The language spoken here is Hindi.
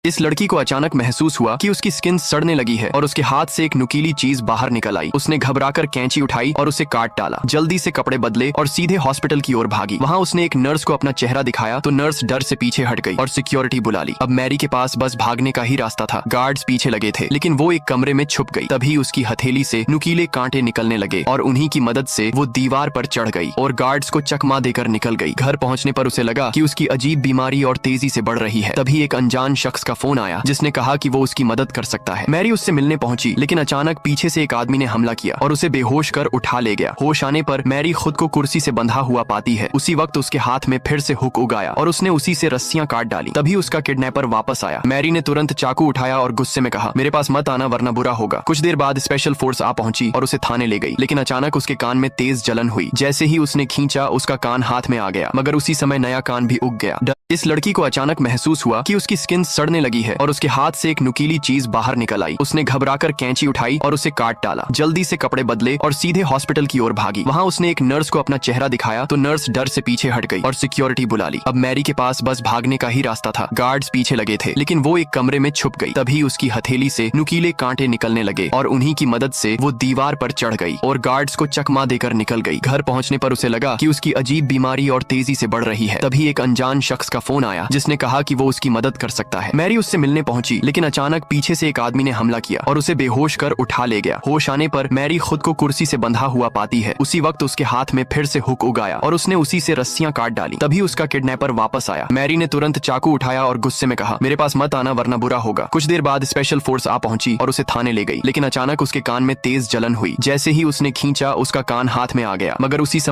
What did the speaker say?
इस लड़की को अचानक महसूस हुआ कि उसकी स्किन सड़ने लगी है और उसके हाथ से एक नुकीली चीज बाहर निकल आई। उसने घबराकर कैंची उठाई और उसे काट डाला। जल्दी से कपड़े बदले और सीधे हॉस्पिटल की ओर भागी। वहाँ उसने एक नर्स को अपना चेहरा दिखाया तो नर्स डर से पीछे हट गई और सिक्योरिटी बुला ली। अब मैरी के पास बस भागने का ही रास्ता था। गार्ड्स पीछे लगे थे लेकिन वो एक कमरे में छुप गई। तभी उसकी हथेली से नुकीले कांटे निकलने लगे और उन्हीं की मदद से वो दीवार पर चढ़ गई और गार्ड्स को चकमा देकर निकल गई। घर पहुंचने पर उसे लगा कि उसकी अजीब बीमारी और तेजी से बढ़ रही है। तभी एक अनजान शख्स का फोन आया जिसने कहा कि वो उसकी मदद कर सकता है। मैरी उससे मिलने पहुंची लेकिन अचानक पीछे से एक आदमी ने हमला किया और उसे बेहोश कर उठा ले गया। होश आने पर मैरी खुद को कुर्सी से बंधा हुआ पाती है। उसी वक्त उसके हाथ में फिर से हुक उगाया और उसने उसी से रस्सियां काट डाली। तभी उसका किडनैपर वापस आया। मैरी ने तुरंत चाकू उठाया और गुस्से में कहा, मेरे पास मत आना वरना बुरा होगा। कुछ देर बाद स्पेशल फोर्स आ पहुंची और उसे थाने ले गई। लेकिन अचानक उसके कान में तेज जलन हुई। जैसे ही उसने खींचा उसका कान हाथ में आ गया मगर उसी समय नया कान भी उग गया। इस लड़की को अचानक महसूस हुआ कि उसकी स्किन सड़ने लगी है और उसके हाथ से एक नुकीली चीज बाहर निकल आई। उसने घबराकर कैंची उठाई और उसे काट डाला। जल्दी से कपड़े बदले और सीधे हॉस्पिटल की ओर भागी। वहाँ उसने एक नर्स को अपना चेहरा दिखाया तो नर्स डर से पीछे हट गई और सिक्योरिटी बुला ली। अब मैरी के पास बस भागने का ही रास्ता था। गार्ड्स पीछे लगे थे लेकिन वो एक कमरे में छुप गई। तभी उसकी हथेली से नुकीले कांटे निकलने लगे और उन्हीं की मदद से वो दीवार पर चढ़ गई और गार्ड्स को चकमा देकर निकल गई। घर पहुंचने पर उसे लगा कि उसकी अजीब बीमारी और तेजी से बढ़ रही है। तभी एक अनजान शख्स का फोन आया जिसने कहा कि वो उसकी मदद कर सकता है। मैरी उससे मिलने पहुंची लेकिन अचानक पीछे से एक आदमी ने हमला किया और उसे बेहोश कर उठा ले गया। होश आने पर मैरी खुद को कुर्सी से बंधा हुआ पाती है। उसी वक्त उसके हाथ में फिर से हुक उगाया और उसने उसी से रस्सियां काट डाली। तभी उसका किडनैपर वापस आया। मैरी ने तुरंत चाकू उठाया और गुस्से में कहा, मेरे पास मत आना वरना बुरा होगा। कुछ देर बाद स्पेशल फोर्स आ पहुंची और उसे थाने ले गई। लेकिन अचानक उसके कान में तेज जलन हुई। जैसे ही उसने खींचा उसका कान हाथ में आ गया मगर उसी समय